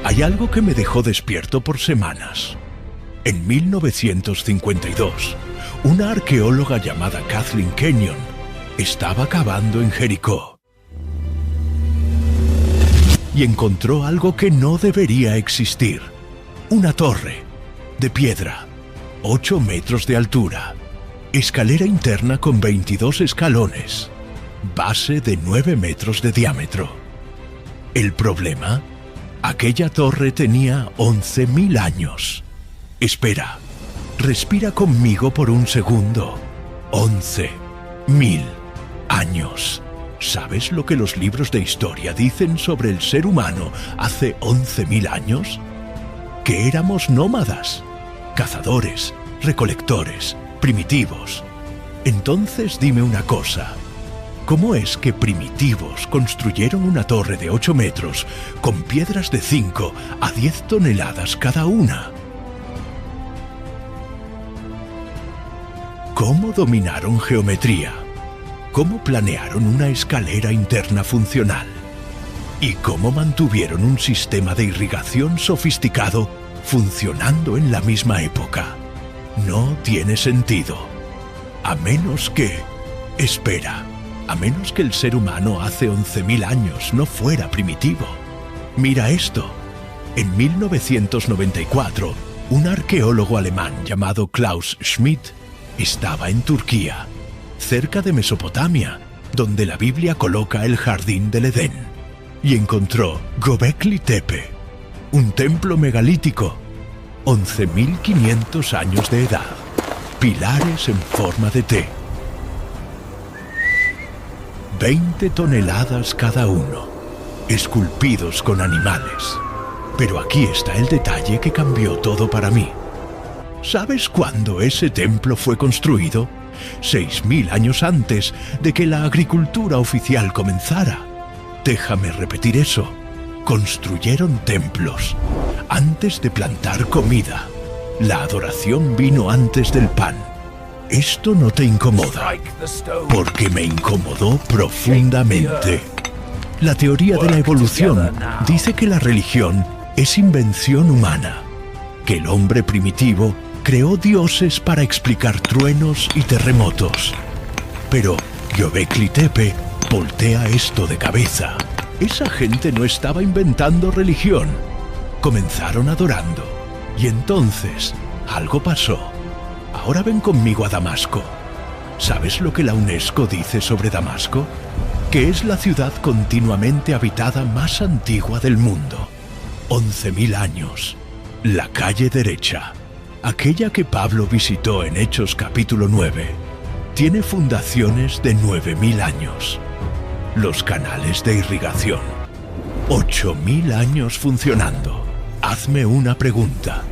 Hay algo que me dejó despierto por semanas. En 1952, una arqueóloga llamada Kathleen Kenyon estaba cavando en Jericó y encontró algo que no debería existir. Una torre de piedra, 8 metros de altura, escalera interna con 22 escalones, base de 9 metros de diámetro. ¿El problema? Aquella torre tenía 11.000 años. Espera, respira conmigo por un segundo. 11.000 años. ¿Sabes lo que los libros de historia dicen sobre el ser humano hace 11.000 años? Que éramos nómadas, cazadores, recolectores, primitivos. Entonces dime una cosa. ¿Cómo es que primitivos construyeron una torre de 8 metros con piedras de 5 a 10 toneladas cada una? ¿Cómo dominaron geometría? ¿Cómo planearon una escalera interna funcional? ¿Y cómo mantuvieron un sistema de irrigación sofisticado funcionando en la misma época? No tiene sentido. A menos que... Espera. A menos que el ser humano hace 11.000 años no fuera primitivo. Mira esto. En 1994, un arqueólogo alemán llamado Klaus Schmidt estaba en Turquía, cerca de Mesopotamia, donde la Biblia coloca el jardín del Edén, y encontró Göbekli Tepe, un templo megalítico, 11.500 años de edad, pilares en forma de T. 20 toneladas cada uno, esculpidos con animales. Pero aquí está el detalle que cambió todo para mí. ¿Sabes cuándo ese templo fue construido? 6.000 años antes de que la agricultura oficial comenzara. Déjame repetir eso. Construyeron templos antes de plantar comida. La adoración vino antes del pan. Esto no te incomoda, porque me incomodó profundamente. La teoría de la evolución dice que la religión es invención humana, que el hombre primitivo creó dioses para explicar truenos y terremotos. Pero Göbekli Tepe voltea esto de cabeza. Esa gente no estaba inventando religión. Comenzaron adorando. Y entonces, algo pasó. Ahora ven conmigo a Damasco. ¿Sabes lo que la UNESCO dice sobre Damasco? Que es la ciudad continuamente habitada más antigua del mundo. 11.000 años. La calle derecha, aquella que Pablo visitó en Hechos capítulo 9, tiene fundaciones de 9.000 años. Los canales de irrigación, 8.000 años funcionando. Hazme una pregunta.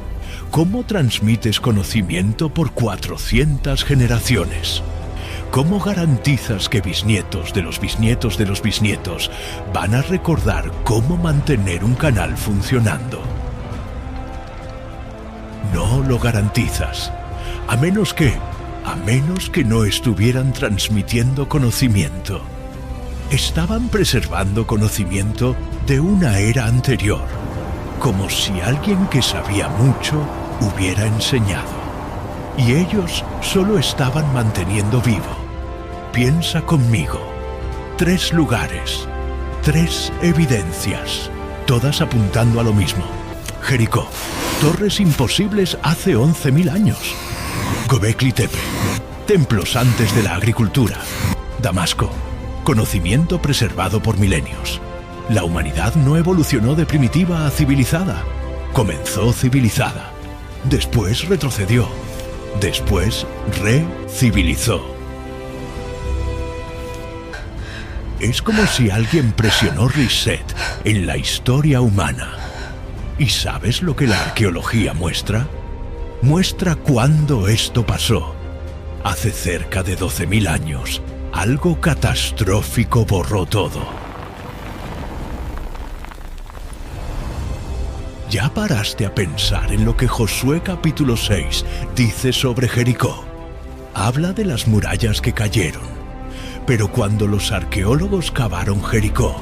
¿Cómo transmites conocimiento por 400 generaciones? ¿Cómo garantizas que bisnietos de los bisnietos de los bisnietos van a recordar cómo mantener un canal funcionando? No lo garantizas, a menos que no estuvieran transmitiendo conocimiento. Estaban preservando conocimiento de una era anterior, como si alguien que sabía mucho hubiera enseñado. Y ellos solo estaban manteniendo vivo. Piensa conmigo. 3 lugares, 3 evidencias, todas apuntando a lo mismo. Jericó, torres imposibles hace 11.000 años. Göbekli Tepe, templos antes de la agricultura. Damasco, conocimiento preservado por milenios. La humanidad no evolucionó de primitiva a civilizada. Comenzó civilizada. Después retrocedió. Después recivilizó. Es como si alguien presionó reset en la historia humana. ¿Y sabes lo que la arqueología muestra? Muestra cuándo esto pasó. Hace cerca de 12.000 años, algo catastrófico borró todo. ¿Ya paraste a pensar en lo que Josué capítulo 6 dice sobre Jericó? Habla de las murallas que cayeron. Pero cuando los arqueólogos cavaron Jericó,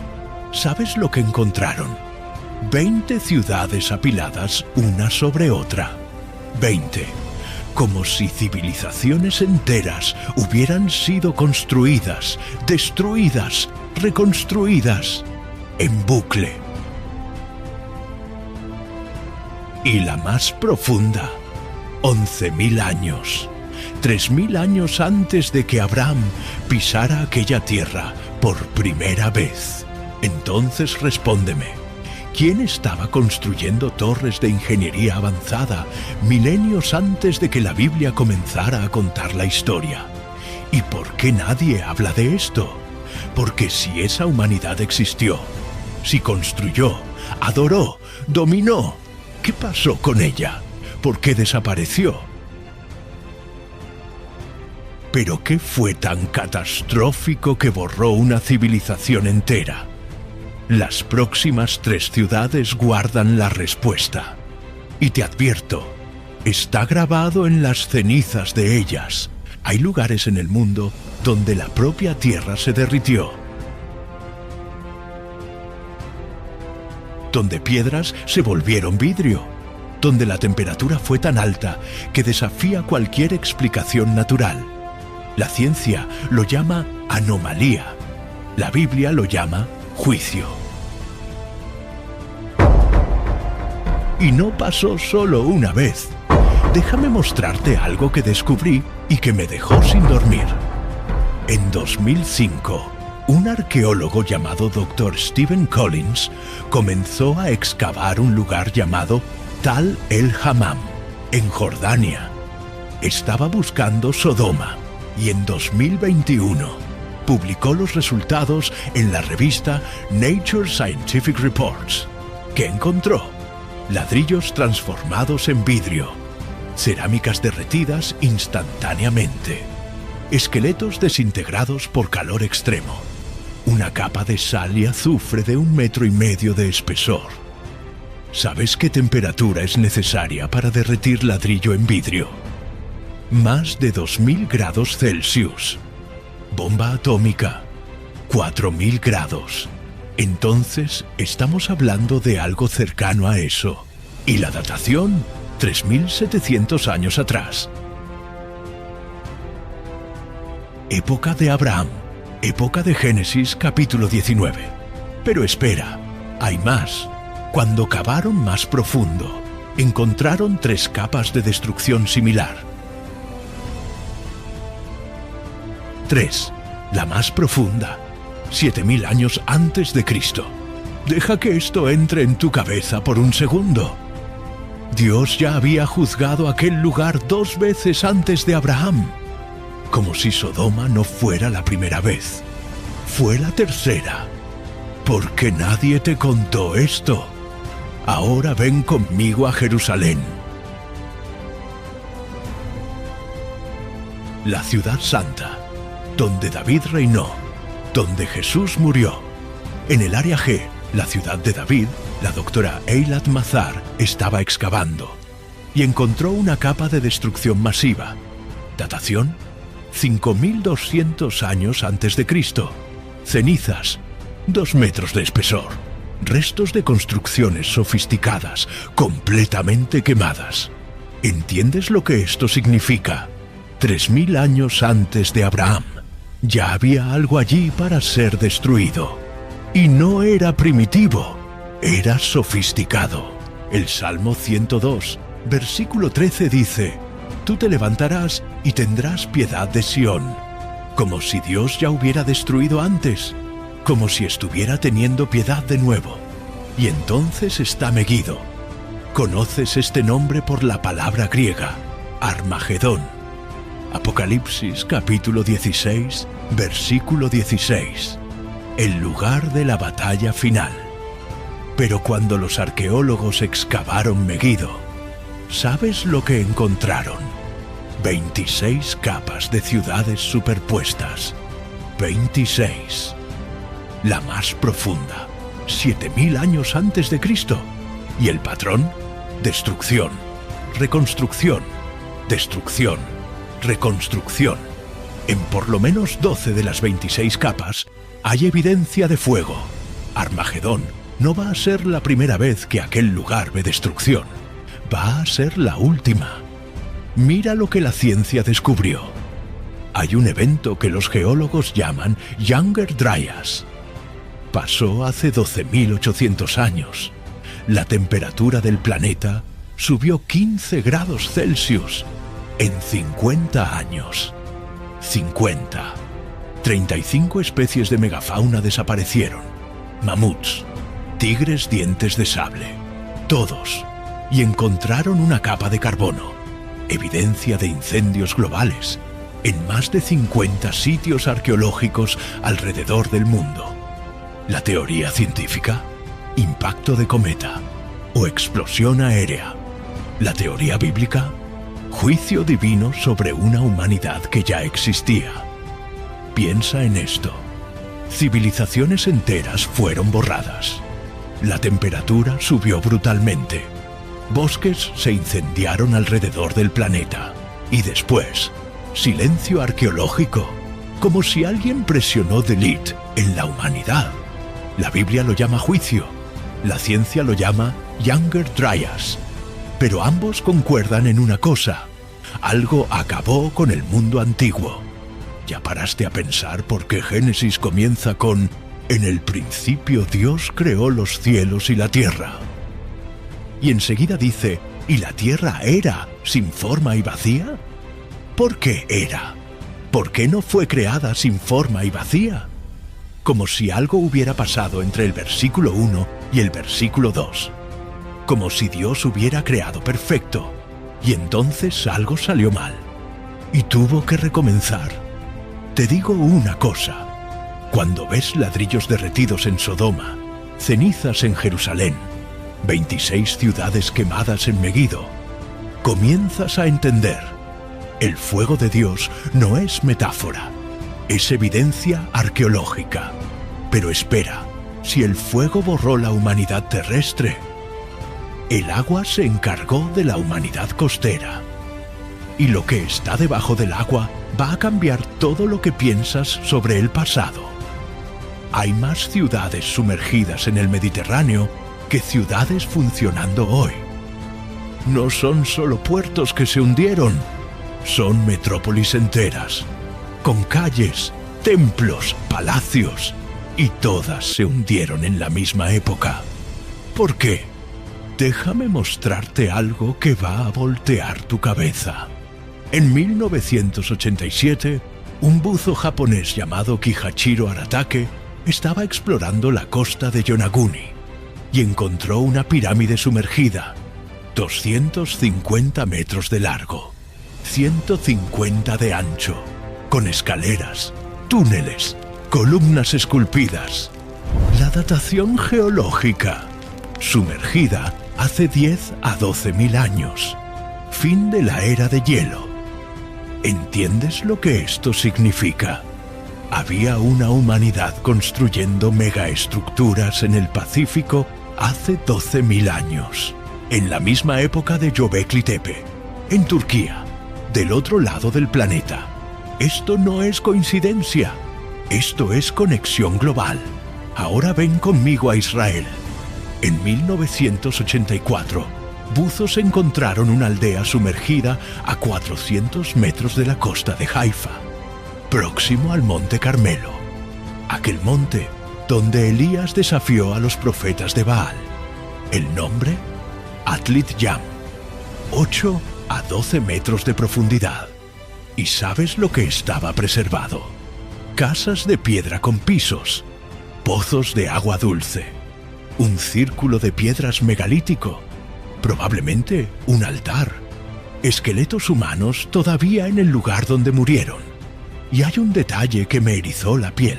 ¿sabes lo que encontraron? 20 ciudades apiladas una sobre otra. 20. Como si civilizaciones enteras hubieran sido construidas, destruidas, reconstruidas, en bucle. Y la más profunda, 11.000 años. 3.000 años antes de que Abraham pisara aquella tierra por primera vez. Entonces respóndeme, ¿quién estaba construyendo torres de ingeniería avanzada milenios antes de que la Biblia comenzara a contar la historia? ¿Y por qué nadie habla de esto? Porque si esa humanidad existió, si construyó, adoró, dominó, ¿qué pasó con ella? ¿Por qué desapareció? ¿Pero qué fue tan catastrófico que borró una civilización entera? Las próximas 3 ciudades guardan la respuesta. Y te advierto, está grabado en las cenizas de ellas. Hay lugares en el mundo donde la propia tierra se derritió. Donde piedras se volvieron vidrio. Donde la temperatura fue tan alta que desafía cualquier explicación natural. La ciencia lo llama anomalía. La Biblia lo llama juicio. Y no pasó solo una vez. Déjame mostrarte algo que descubrí y que me dejó sin dormir. En 2005, un arqueólogo llamado Dr. Stephen Collins comenzó a excavar un lugar llamado Tal el-Hammam, en Jordania. Estaba buscando Sodoma. Y en 2021 publicó los resultados en la revista Nature Scientific Reports. ¿Qué encontró? Ladrillos transformados en vidrio, cerámicas derretidas instantáneamente, esqueletos desintegrados por calor extremo, una capa de sal y azufre de 1,5 metros de espesor. ¿Sabes qué temperatura es necesaria para derretir ladrillo en vidrio? Más de 2.000 grados Celsius. Bomba atómica, 4.000 grados. Entonces, estamos hablando de algo cercano a eso. Y la datación, 3.700 años atrás. Época de Abraham. Época de Génesis, capítulo 19. Pero espera, hay más. Cuando cavaron más profundo, encontraron 3 capas de destrucción similar. 3. La más profunda, 7.000 años antes de Cristo. Deja que esto entre en tu cabeza por un segundo. Dios ya había juzgado aquel lugar 2 veces antes de Abraham. Como si Sodoma no fuera la primera vez. Fue la tercera. ¿Por qué nadie te contó esto? Ahora ven conmigo a Jerusalén. La ciudad santa, donde David reinó, donde Jesús murió. En el área G, la ciudad de David, la doctora Eilat Mazar estaba excavando y encontró una capa de destrucción masiva. Datación: 5.200 años antes de Cristo. Cenizas, 2 metros de espesor. Restos de construcciones sofisticadas, completamente quemadas. ¿Entiendes lo que esto significa? 3.000 años antes de Abraham. Ya había algo allí para ser destruido. Y no era primitivo, era sofisticado. El Salmo 102, versículo 13 dice: Tú te levantarás y tendrás piedad de Sión. Como si Dios ya hubiera destruido antes, como si estuviera teniendo piedad de nuevo. Y entonces está Megiddo. Conoces este nombre por la palabra griega, Armagedón. Apocalipsis capítulo 16, versículo 16. El lugar de la batalla final. Pero cuando los arqueólogos excavaron Megiddo, ¿sabes lo que encontraron? 26 capas de ciudades superpuestas. 26. La más profunda, 7.000 años antes de Cristo. ¿Y el patrón? Destrucción, reconstrucción, destrucción, reconstrucción. En por lo menos 12 de las 26 capas hay evidencia de fuego. Armagedón No va a ser la primera vez que aquel lugar ve destrucción. Va a ser la última. Mira lo que la ciencia descubrió. Hay un evento que los geólogos llaman Younger Dryas. Pasó hace 12.800 años. La temperatura del planeta subió 15 grados Celsius en 50 años. 50. 35 especies de megafauna desaparecieron. Mamuts, tigres dientes de sable, todos. Y encontraron una capa de carbono, evidencia de incendios globales, en más de 50 sitios arqueológicos alrededor del mundo. La teoría científica: impacto de cometa o explosión aérea. La teoría bíblica: juicio divino sobre una humanidad que ya existía. Piensa en esto. Civilizaciones enteras fueron borradas. La temperatura subió brutalmente. Bosques se incendiaron alrededor del planeta. Y después, silencio arqueológico, como si alguien presionó delete en la humanidad. La Biblia lo llama juicio, la ciencia lo llama Younger Dryas. Pero ambos concuerdan en una cosa: algo acabó con el mundo antiguo. ¿Ya paraste a pensar por qué Génesis comienza con «En el principio Dios creó los cielos y la tierra»? Y enseguida dice «y la tierra era sin forma y vacía»? ¿Por qué era? ¿Por qué no fue creada sin forma y vacía? Como si algo hubiera pasado entre el versículo 1 y el versículo 2. Como si Dios hubiera creado perfecto, y entonces algo salió mal, y tuvo que recomenzar. Te digo una cosa: cuando ves ladrillos derretidos en Sodoma, cenizas en Jerusalén, 26 ciudades quemadas en Megiddo, comienzas a entender: el fuego de Dios no es metáfora, es evidencia arqueológica. Pero espera, si el fuego borró la humanidad terrestre, el agua se encargó de la humanidad costera. Y lo que está debajo del agua va a cambiar todo lo que piensas sobre el pasado. Hay más ciudades sumergidas en el Mediterráneo que ciudades funcionando hoy. No son solo puertos que se hundieron, son metrópolis enteras, con calles, templos, palacios, y todas se hundieron en la misma época. ¿Por qué? Déjame mostrarte algo que va a voltear tu cabeza. En 1987, un buzo japonés llamado Kihachiro Aratake estaba explorando la costa de Yonaguni y encontró una pirámide sumergida, 250 metros de largo, 150 de ancho, con escaleras, túneles, columnas esculpidas. La datación geológica: sumergida hace 10 a 12.000 años. Fin de la era de hielo. ¿Entiendes lo que esto significa? Había una humanidad construyendo megaestructuras en el Pacífico hace 12.000 años, en la misma época de Göbekli Tepe, en Turquía, del otro lado del planeta. Esto no es coincidencia, esto es conexión global. Ahora ven conmigo a Israel. En 1984, buzos encontraron una aldea sumergida a 400 metros de la costa de Haifa, próximo al Monte Carmelo, aquel monte donde Elías desafió a los profetas de Baal. El nombre: Atlit Yam, 8 a 12 metros de profundidad. ¿Y sabes lo que estaba preservado? Casas de piedra con pisos, pozos de agua dulce, un círculo de piedras megalítico, probablemente un altar, esqueletos humanos todavía en el lugar donde murieron. Y hay un detalle que me erizó la piel.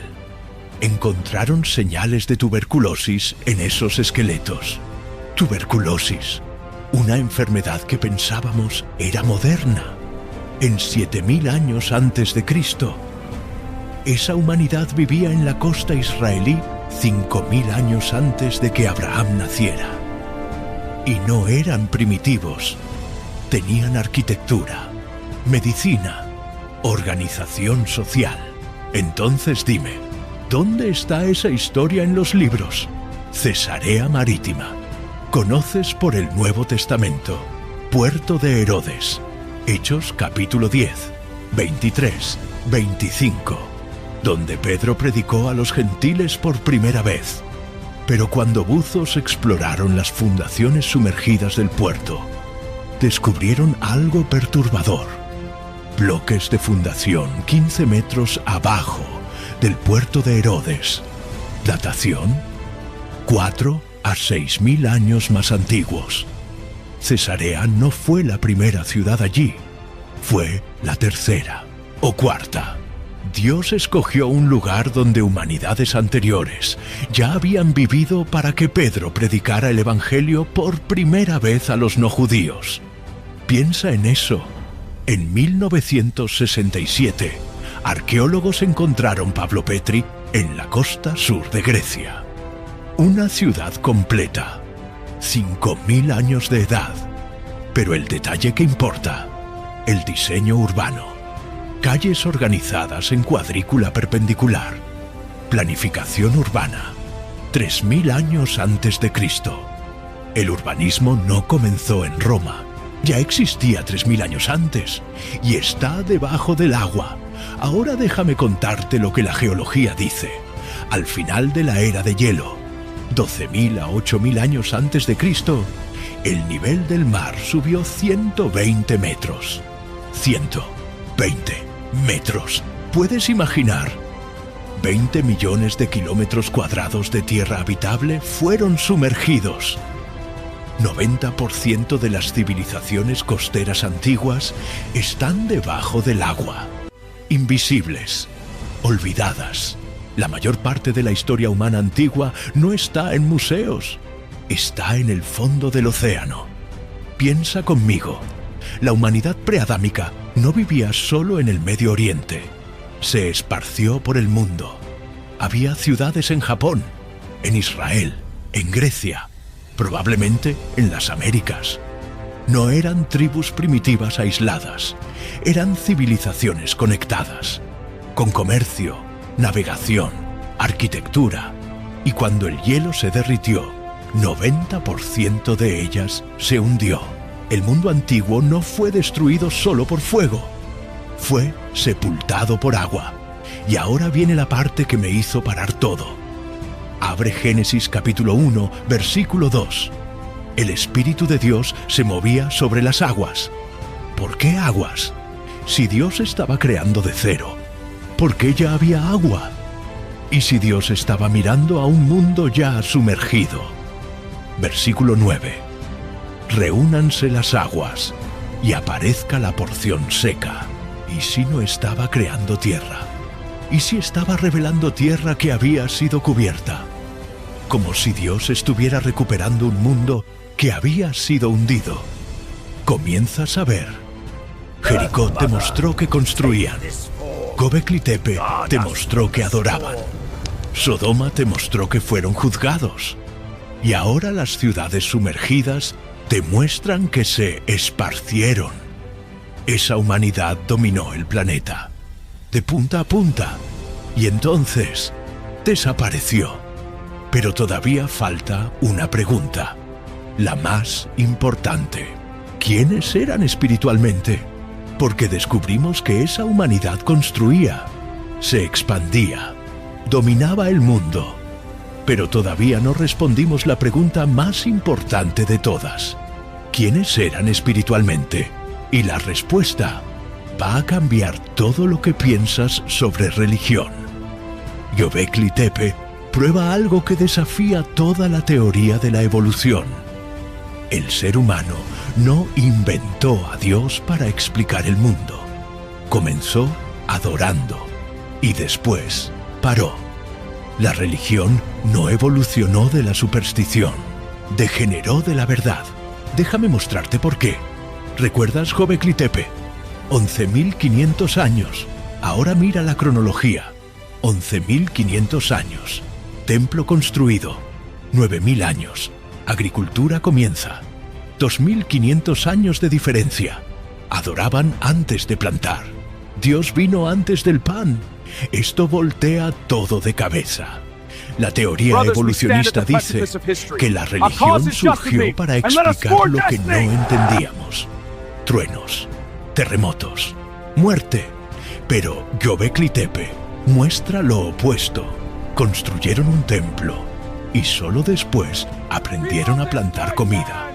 Encontraron señales de tuberculosis en esos esqueletos. Tuberculosis, una enfermedad que pensábamos era moderna. En 7.000 años antes de Cristo, esa humanidad vivía en la costa israelí 5.000 años antes de que Abraham naciera. Y no eran primitivos. Tenían arquitectura, medicina, organización social. Entonces dime, ¿dónde está esa historia en los libros? Cesarea Marítima. Conoces por el Nuevo Testamento. Puerto de Herodes. Hechos capítulo 10, 23, 25. Donde Pedro predicó a los gentiles por primera vez. Pero cuando buzos exploraron las fundaciones sumergidas del puerto, descubrieron algo perturbador. Bloques de fundación 15 metros abajo del puerto de Herodes. Datación: 4 a 6.000 años más antiguos. Cesarea no fue la primera ciudad allí, fue la tercera o cuarta. Dios escogió un lugar donde humanidades anteriores ya habían vivido para que Pedro predicara el Evangelio por primera vez a los no judíos. Piensa en eso. En 1967, arqueólogos encontraron Pavlo Petri en la costa sur de Grecia. Una ciudad completa, 5.000 años de edad. Pero el detalle que importa, el diseño urbano. Calles organizadas en cuadrícula perpendicular. Planificación urbana. 3.000 años antes de Cristo. El urbanismo no comenzó en Roma. Ya existía 3.000 años antes. Y está debajo del agua. Ahora déjame contarte lo que la geología dice. Al final de la era de hielo, 12.000 a 8.000 años antes de Cristo, el nivel del mar subió 120 metros. 120 metros. ¿Puedes imaginar? 20 millones de kilómetros cuadrados de tierra habitable fueron sumergidos. 90% de las civilizaciones costeras antiguas están debajo del agua. Invisibles, olvidadas. La mayor parte de la historia humana antigua no está en museos. Está en el fondo del océano. Piensa conmigo. La humanidad preadámica no vivía solo en el Medio Oriente. Se esparció por el mundo. Había ciudades en Japón, en Israel, en Grecia, probablemente en las Américas. No eran tribus primitivas aisladas. Eran civilizaciones conectadas, con comercio, navegación, arquitectura. Y cuando el hielo se derritió, 90% de ellas se hundió. El mundo antiguo no fue destruido solo por fuego, fue sepultado por agua. Y ahora viene la parte que me hizo parar todo. Abre Génesis capítulo 1, versículo 2. El Espíritu de Dios se movía sobre las aguas. ¿Por qué aguas? Si Dios estaba creando de cero, ¿por qué ya había agua? Y si Dios estaba mirando a un mundo ya sumergido. Versículo 9. Reúnanse las aguas y aparezca la porción seca. ¿Y si no estaba creando tierra? ¿Y si estaba revelando tierra que había sido cubierta? Como si Dios estuviera recuperando un mundo que había sido hundido. Comienzas a ver. Jericó te mostró que construían. Göbekli Tepe te mostró que adoraban. Sodoma te mostró que fueron juzgados. Y ahora las ciudades sumergidas te muestran que se esparcieron. Esa humanidad dominó el planeta, de punta a punta, y entonces desapareció. Pero todavía falta una pregunta, la más importante. ¿Quiénes eran espiritualmente? Porque descubrimos que esa humanidad construía, se expandía, dominaba el mundo. Pero todavía no respondimos la pregunta más importante de todas. ¿Quiénes eran espiritualmente? Y la respuesta va a cambiar todo lo que piensas sobre religión. Göbekli Tepe prueba algo que desafía toda la teoría de la evolución. El ser humano no inventó a Dios para explicar el mundo. Comenzó adorando y después paró. La religión no evolucionó de la superstición, degeneró de la verdad. Déjame mostrarte por qué. ¿Recuerdas Göbekli Tepe? 11.500 años. Ahora mira la cronología. 11.500 años. Templo construido. 9.000 años. Agricultura comienza. 2.500 años de diferencia. Adoraban antes de plantar. Dios vino antes del pan. Esto voltea todo de cabeza. La teoría evolucionista dice que la religión surgió para explicar lo que no entendíamos. Truenos, terremotos, muerte. Pero Göbekli Tepe muestra lo opuesto. Construyeron un templo y solo después aprendieron a plantar comida.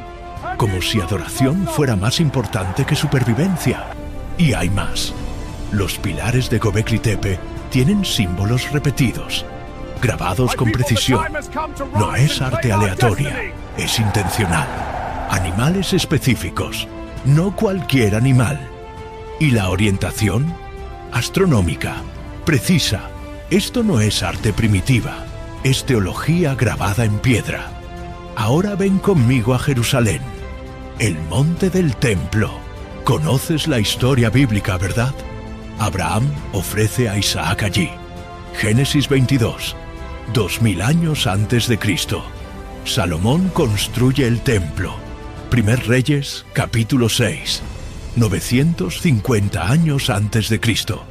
Como si adoración fuera más importante que supervivencia. Y hay más. Los pilares de Göbekli Tepe tienen símbolos repetidos, grabados con precisión. No es arte aleatoria, es intencional. Animales específicos, no cualquier animal. ¿Y la orientación? Astronómica, precisa. Esto no es arte primitiva, es teología grabada en piedra. Ahora ven conmigo a Jerusalén, el monte del templo. Conoces la historia bíblica, ¿verdad? Abraham ofrece a Isaac allí. Génesis 22, 2000 años antes de Cristo. Salomón construye el templo. Primer Reyes, capítulo 6, 950 años antes de Cristo.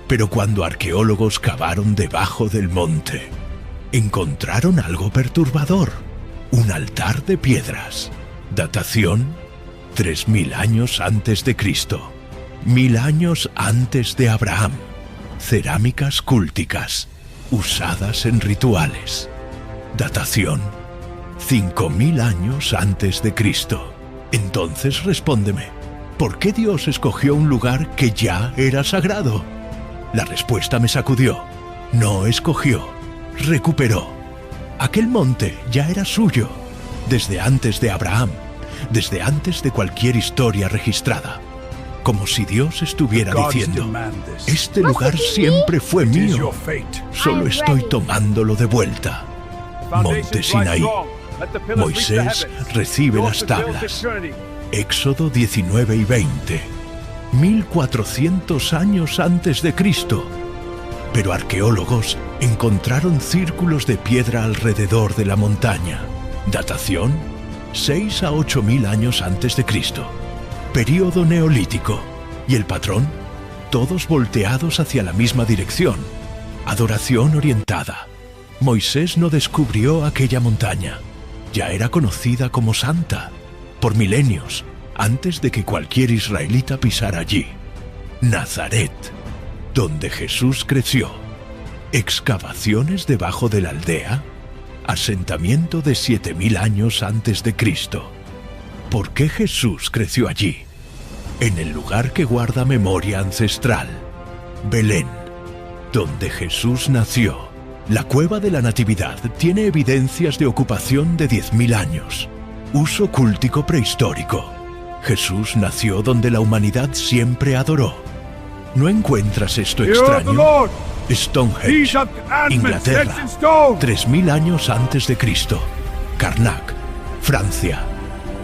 Pero cuando arqueólogos cavaron debajo del monte, encontraron algo perturbador. Un altar de piedras. Datación: 3000 años antes de Cristo. 1000 años antes de Abraham. Cerámicas cúlticas, usadas en rituales. Datación: 5000 años antes de Cristo. Entonces respóndeme, ¿por qué Dios escogió un lugar que ya era sagrado? La respuesta me sacudió. No escogió, recuperó. Aquel monte ya era suyo, desde antes de Abraham, desde antes de cualquier historia registrada. Como si Dios estuviera diciendo, este lugar siempre fue mío, solo estoy tomándolo de vuelta. Monte Sinaí. Moisés recibe las tablas. Éxodo 19 y 20. 1400 años antes de Cristo. Pero arqueólogos encontraron círculos de piedra alrededor de la montaña. Datación: 6 a 8000 años antes de Cristo. Período neolítico. ¿Y el patrón? Todos volteados hacia la misma dirección. Adoración orientada. Moisés no descubrió aquella montaña. Ya era conocida como santa por milenios antes de que cualquier israelita pisara allí. Nazaret, donde Jesús creció. Excavaciones debajo de la aldea. Asentamiento de 7000 años antes de Cristo. ¿Por qué Jesús creció allí? En el lugar que guarda memoria ancestral, Belén, donde Jesús nació. La cueva de la Natividad tiene evidencias de ocupación de 10.000 años. Uso cúltico prehistórico. Jesús nació donde la humanidad siempre adoró. ¿No encuentras esto extraño? Stonehenge, Inglaterra, 3000 años antes de Cristo. Karnak, Francia,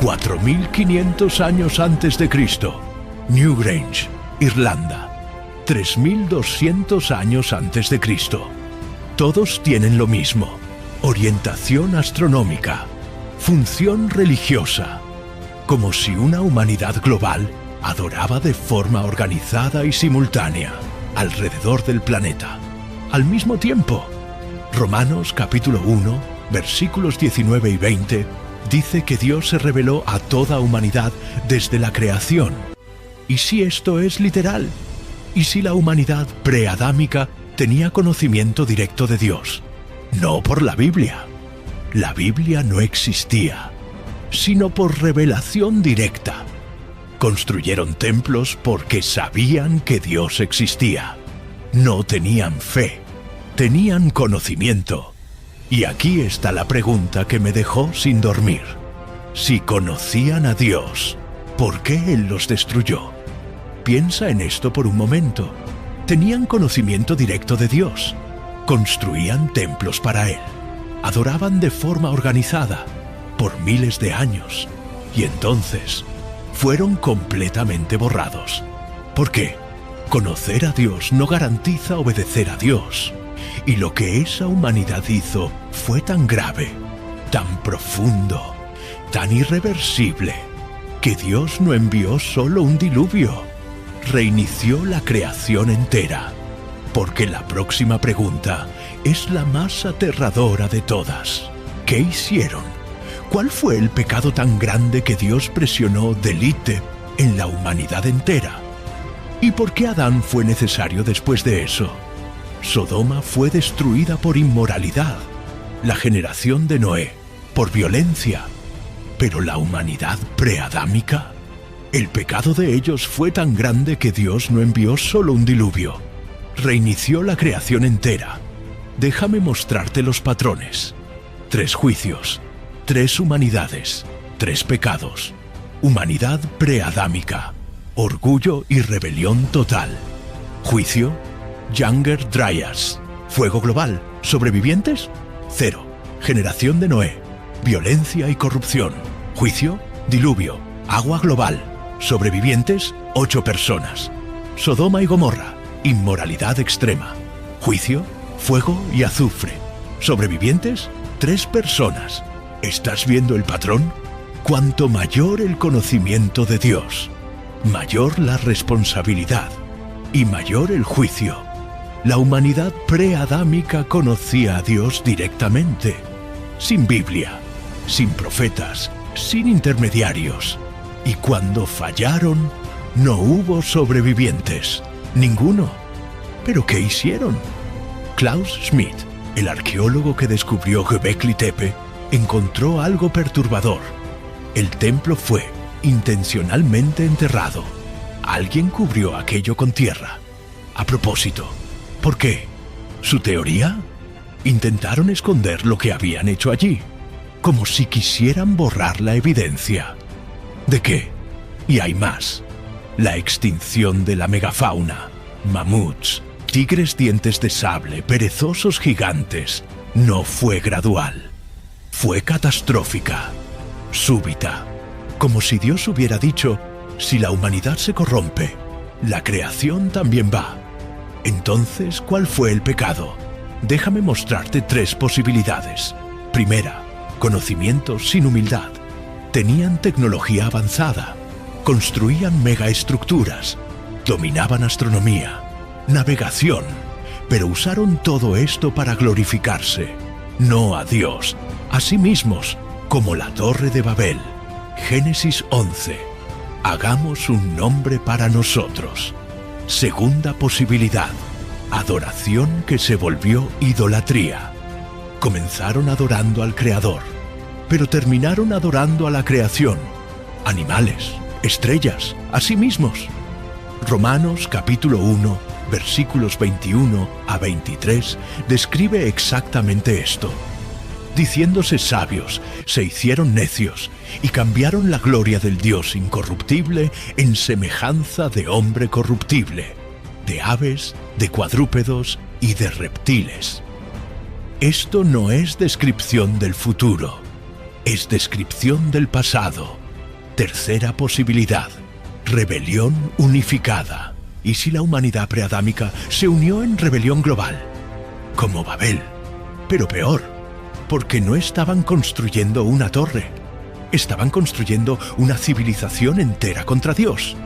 4500 años antes de Cristo. Newgrange, Irlanda, 3200 años antes de Cristo. Todos tienen lo mismo: orientación astronómica, función religiosa, como si una humanidad global adoraba de forma organizada y simultánea alrededor del planeta, al mismo tiempo. Romanos capítulo 1, versículos 19 y 20, dice que Dios se reveló a toda humanidad desde la creación. ¿Y si esto es literal? ¿Y si la humanidad preadámica tenía conocimiento directo de Dios? No por la Biblia. La Biblia no existía, sino por revelación directa. Construyeron templos porque sabían que Dios existía. No tenían fe, tenían conocimiento. Y aquí está la pregunta que me dejó sin dormir. Si conocían a Dios, ¿por qué Él los destruyó? Piensa en esto por un momento. Tenían conocimiento directo de Dios. Construían templos para Él. Adoraban de forma organizada por miles de años. Y entonces fueron completamente borrados. ¿Por qué? Conocer a Dios no garantiza obedecer a Dios. Y lo que esa humanidad hizo fue tan grave, tan profundo, tan irreversible, que Dios no envió solo un diluvio, reinició la creación entera. Porque la próxima pregunta es la más aterradora de todas. ¿Qué hicieron? ¿Cuál fue el pecado tan grande que Dios presionó delite en la humanidad entera? ¿Y por qué Adán fue necesario después de eso? Sodoma fue destruida por inmoralidad, la generación de Noé por violencia, pero la humanidad preadámica, el pecado de ellos fue tan grande que Dios no envió solo un diluvio, reinició la creación entera. Déjame mostrarte los patrones. 3 juicios, 3 humanidades, 3 pecados. Humanidad preadámica, orgullo y rebelión total. Juicio, Younger Dryas. Fuego global, sobrevivientes, 0. Generación de Noé, violencia y corrupción. Juicio, diluvio, agua global. Sobrevivientes, 8 personas. Sodoma y Gomorra, inmoralidad extrema. Juicio, fuego y azufre. Sobrevivientes, 3 personas. ¿Estás viendo el patrón? Cuanto mayor el conocimiento de Dios, mayor la responsabilidad y mayor el juicio. La humanidad preadámica conocía a Dios directamente, sin Biblia, sin profetas, sin intermediarios. Y cuando fallaron, no hubo sobrevivientes, ninguno. ¿Pero qué hicieron? Klaus Schmidt, el arqueólogo que descubrió Göbekli Tepe, encontró algo perturbador. El templo fue intencionalmente enterrado. Alguien cubrió aquello con tierra. A propósito, ¿por qué? ¿Su teoría? Intentaron esconder lo que habían hecho allí, como si quisieran borrar la evidencia. ¿De qué? Y hay más. La extinción de la megafauna, mamuts, tigres dientes de sable, perezosos gigantes, no fue gradual. Fue catastrófica, súbita, como si Dios hubiera dicho: si la humanidad se corrompe, la creación también va. Entonces, ¿cuál fue el pecado? Déjame mostrarte 3 posibilidades. Primera, conocimiento sin humildad. Tenían tecnología avanzada, construían megaestructuras, dominaban astronomía, navegación, pero usaron todo esto para glorificarse, no a Dios, a sí mismos, como la Torre de Babel. Génesis 11. Hagamos un nombre para nosotros. Segunda posibilidad, adoración que se volvió idolatría. Comenzaron adorando al Creador, pero terminaron adorando a la creación, animales, estrellas, a sí mismos. Romanos capítulo 1, versículos 21 a 23, describe exactamente esto. Diciéndose sabios, se hicieron necios y cambiaron la gloria del Dios incorruptible en semejanza de hombre corruptible, de aves, de cuadrúpedos y de reptiles. Esto no es descripción del futuro, es descripción del pasado. Tercera posibilidad, rebelión unificada. ¿Y si la humanidad preadámica se unió en rebelión global? Como Babel, pero peor. Porque no estaban construyendo una torre, estaban construyendo una civilización entera contra Dios,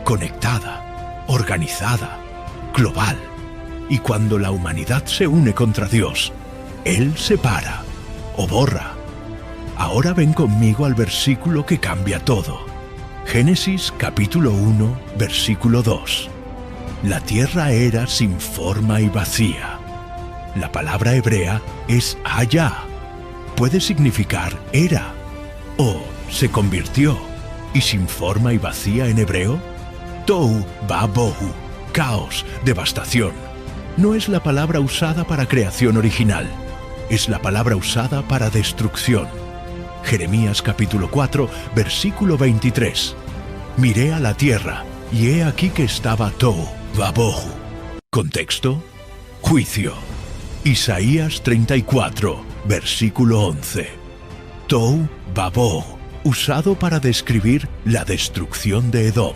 conectada, organizada, global. Y cuando la humanidad se une contra Dios, Él separa o borra. Ahora ven conmigo al versículo que cambia todo. Génesis capítulo 1, versículo 2. La tierra era sin forma y vacía. La palabra hebrea es haya. Puede significar era o se convirtió. ¿Y sin forma y vacía en hebreo? Tohu va-bohu, caos, devastación. No es la palabra usada para creación original, es la palabra usada para destrucción. Jeremías capítulo 4, versículo 23. Miré a la tierra, y he aquí que estaba tohu va-bohu. Contexto: juicio. Isaías 34, versículo 11. Tohu va-bohu, usado para describir la destrucción de Edom.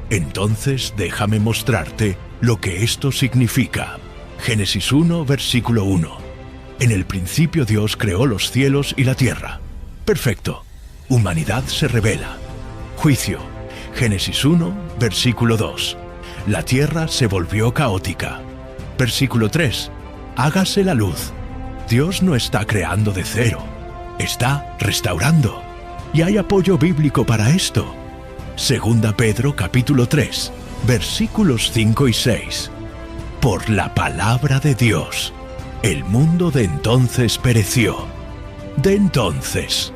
Entonces déjame mostrarte lo que esto significa. Génesis 1, versículo 1. En el principio Dios creó los cielos y la tierra. Perfecto. Humanidad se rebela. Juicio. Génesis 1, versículo 2. La tierra se volvió caótica. Versículo 3. Hágase la luz. Dios no está creando de cero, está restaurando. Y hay apoyo bíblico para esto. Segunda Pedro capítulo 3, versículos 5 y 6. Por la palabra de Dios, el mundo de entonces pereció. De entonces,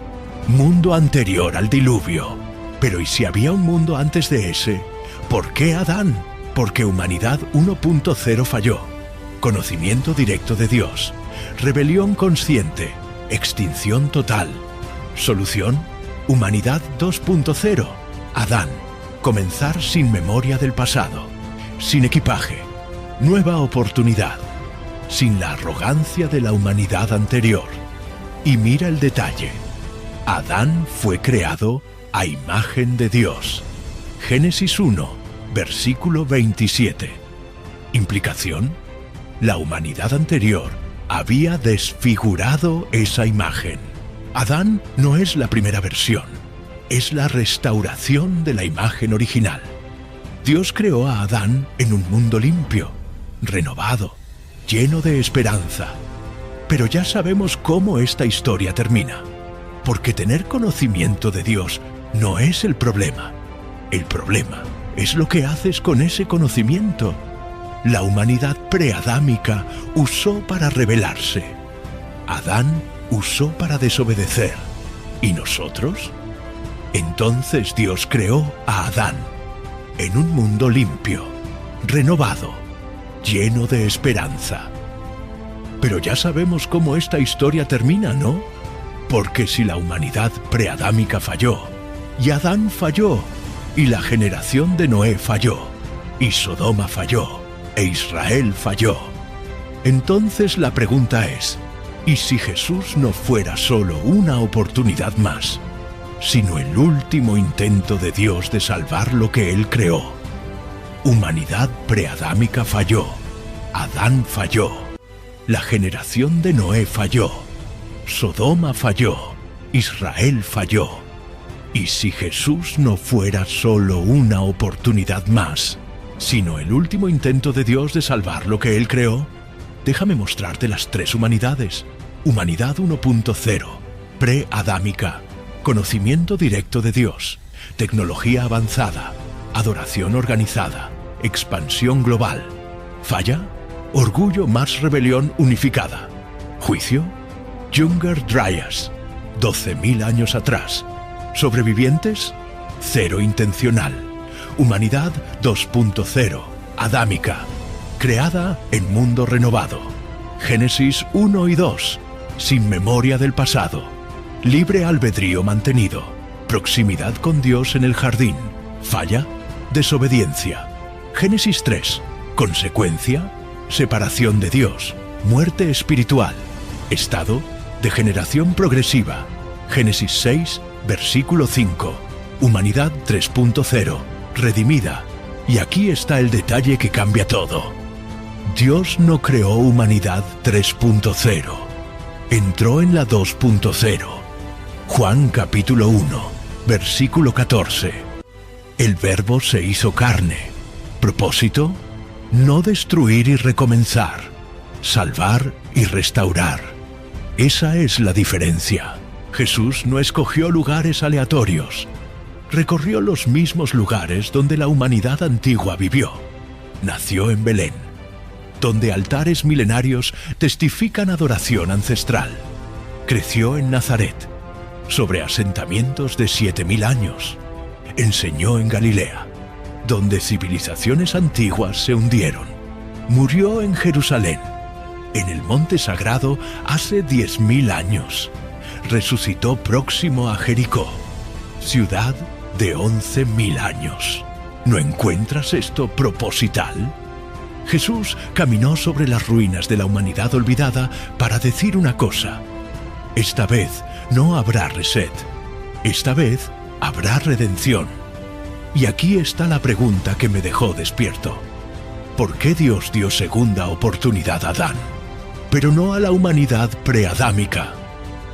mundo anterior al diluvio. Pero ¿y si había un mundo antes de ese? ¿Por qué Adán? Porque humanidad 1.0 falló. Conocimiento directo de Dios. Rebelión consciente. Extinción total. Solución: humanidad 2.0. Adán. Comenzar sin memoria del pasado. Sin equipaje. Nueva oportunidad. Sin la arrogancia de la humanidad anterior. Y mira el detalle. Adán fue creado a imagen de Dios. Génesis 1, versículo 27. ¿Implicación? La humanidad anterior había desfigurado esa imagen. Adán no es la primera versión, es la restauración de la imagen original. Dios creó a Adán en un mundo limpio, renovado, lleno de esperanza. Pero ya sabemos cómo esta historia termina, porque tener conocimiento de Dios no es el problema. El problema es lo que haces con ese conocimiento. La humanidad preadámica usó para rebelarse. Adán usó para desobedecer. ¿Y nosotros? Entonces Dios creó a Adán en un mundo limpio, renovado, lleno de esperanza. Pero ya sabemos cómo esta historia termina, ¿no? Porque si la humanidad preadámica falló, y Adán falló, y la generación de Noé falló, y Sodoma falló, e Israel falló, entonces la pregunta es: ¿y si Jesús no fuera solo una oportunidad más, sino el último intento de Dios de salvar lo que Él creó? Humanidad preadámica falló, Adán falló, la generación de Noé falló, Sodoma falló, Israel falló. ¿Y si Jesús no fuera solo una oportunidad más, sino el último intento de Dios de salvar lo que Él creó? Déjame mostrarte las tres humanidades. Humanidad 1.0, preadámica, conocimiento directo de Dios, tecnología avanzada, adoración organizada, expansión global. ¿Falla? Orgullo más rebelión unificada. ¿Juicio? Younger Dryas, 12.000 años atrás. ¿Sobrevivientes? Cero intencional. Humanidad 2.0, adámica, creada en mundo renovado. Génesis 1 y 2, sin memoria del pasado. Libre albedrío mantenido. Proximidad con Dios en el jardín. ¿Falla? Desobediencia. Génesis 3, consecuencia: separación de Dios, muerte espiritual. Estado: degeneración progresiva. Génesis 6, versículo 5. Humanidad 3.0, redimida. Y aquí está el detalle que cambia todo. Dios no creó humanidad 3.0. Entró en la 2.0. Juan capítulo 1, versículo 14. El Verbo se hizo carne. Propósito: no destruir y recomenzar, salvar y restaurar. Esa es la diferencia. Jesús no escogió lugares aleatorios. Recorrió los mismos lugares donde la humanidad antigua vivió. Nació en Belén, donde altares milenarios testifican adoración ancestral. Creció en Nazaret, sobre asentamientos de 7.000 años. Enseñó en Galilea, donde civilizaciones antiguas se hundieron. Murió en Jerusalén, en el monte sagrado, hace 10.000 años. Resucitó próximo a Jericó, ciudad de 11.000 años. ¿No encuentras esto proposital? Jesús caminó sobre las ruinas de la humanidad olvidada para decir una cosa: esta vez no habrá reset, esta vez habrá redención. Y aquí está la pregunta que me dejó despierto: ¿por qué Dios dio segunda oportunidad a Adán, pero no a la humanidad preadámica?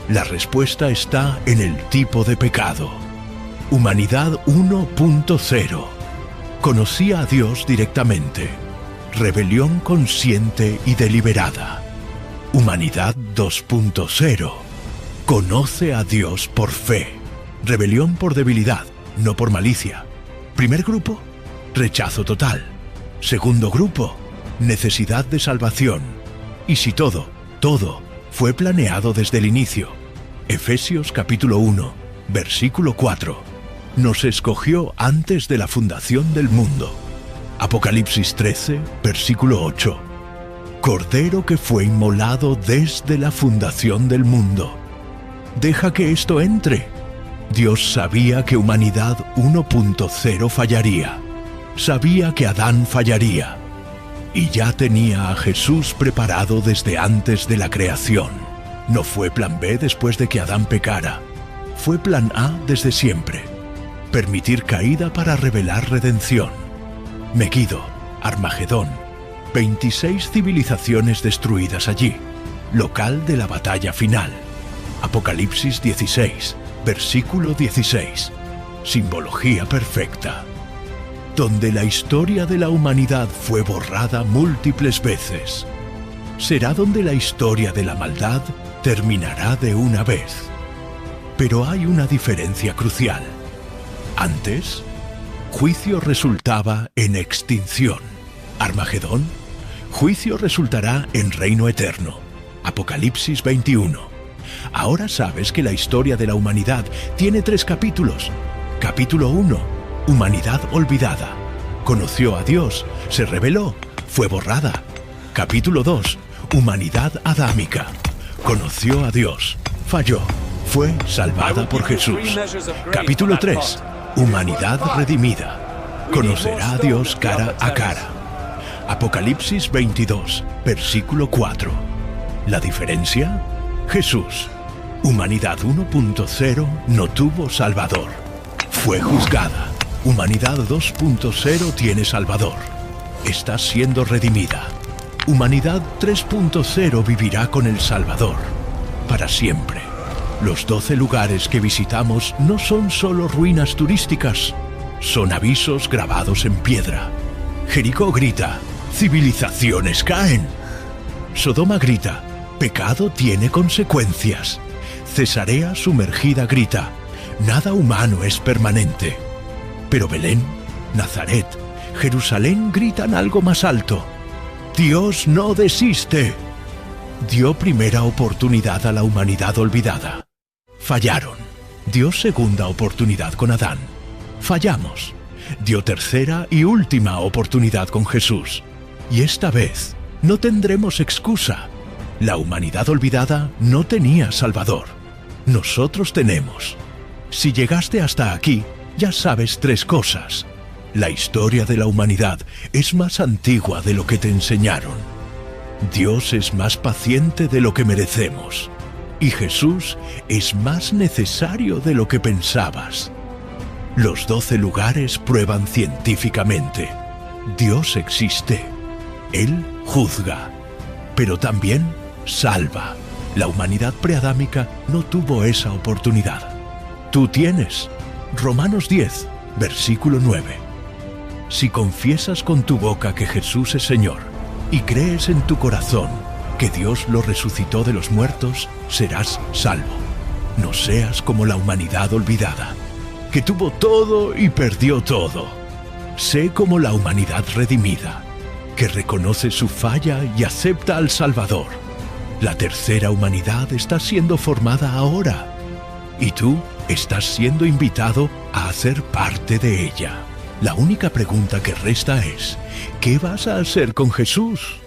La respuesta está en el tipo de pecado. Humanidad 1.0 conocía a Dios directamente, rebelión consciente y deliberada. Humanidad 2.0. Conoce a Dios por fe. Rebelión por debilidad, no por malicia. Primer grupo, rechazo total. Segundo grupo, necesidad de salvación. Y si todo fue planeado desde el inicio. Efesios capítulo 1, versículo 4. Nos escogió antes de la fundación del mundo. Apocalipsis 13, versículo 8. Cordero que fue inmolado desde la fundación del mundo. Deja que esto entre. Dios sabía que Humanidad 1.0 fallaría. Sabía que Adán fallaría. Y ya tenía a Jesús preparado desde antes de la creación. No fue plan B después de que Adán pecara. Fue plan A desde siempre. Permitir caída para revelar redención. Megiddo, Armagedón, 26 civilizaciones destruidas allí. Local de la batalla final. Apocalipsis 16, versículo 16. Simbología perfecta. Donde la historia de la humanidad fue borrada múltiples veces. Será donde la historia de la maldad terminará de una vez. Pero hay una diferencia crucial. Antes, juicio resultaba en extinción. Armagedón, juicio resultará en reino eterno. Apocalipsis 21. Ahora sabes que la historia de la humanidad tiene 3 capítulos. Capítulo 1. Humanidad olvidada. Conoció a Dios, se rebeló, fue borrada. Capítulo 2. Humanidad adámica. Conoció a Dios, falló, fue salvada por Jesús. Capítulo 3. Humanidad redimida. Conocerá a Dios cara a cara. Apocalipsis 22, versículo 4. ¿La diferencia? Jesús. Humanidad 1.0 no tuvo Salvador. Fue juzgada. Humanidad 2.0 tiene Salvador. Está siendo redimida. Humanidad 3.0 vivirá con el Salvador. Para siempre. Los 12 lugares que visitamos no son solo ruinas turísticas. Son avisos grabados en piedra. Jericó grita, civilizaciones caen. Sodoma grita, pecado tiene consecuencias. Cesarea sumergida grita, nada humano es permanente. Pero Belén, Nazaret, Jerusalén gritan algo más alto. Dios no desiste. Dio primera oportunidad a la humanidad olvidada. Fallaron. Dio segunda oportunidad con Adán. Fallamos. Dio tercera y última oportunidad con Jesús. Y esta vez no tendremos excusa. La humanidad olvidada no tenía Salvador. Nosotros tenemos. Si llegaste hasta aquí, ya sabes 3 cosas. La historia de la humanidad es más antigua de lo que te enseñaron. Dios es más paciente de lo que merecemos. Y Jesús es más necesario de lo que pensabas. Los 12 lugares prueban científicamente. Dios existe. Él juzga. Pero también salva. La humanidad preadámica no tuvo esa oportunidad. Tú tienes. Romanos 10, versículo 9. Si confiesas con tu boca que Jesús es Señor y crees en tu corazón que Dios lo resucitó de los muertos, serás salvo. No seas como la humanidad olvidada, que tuvo todo y perdió todo. Sé como la humanidad redimida, que reconoce su falla y acepta al Salvador. La tercera humanidad está siendo formada ahora. Y tú estás siendo invitado a hacer parte de ella. La única pregunta que resta es, ¿qué vas a hacer con Jesús?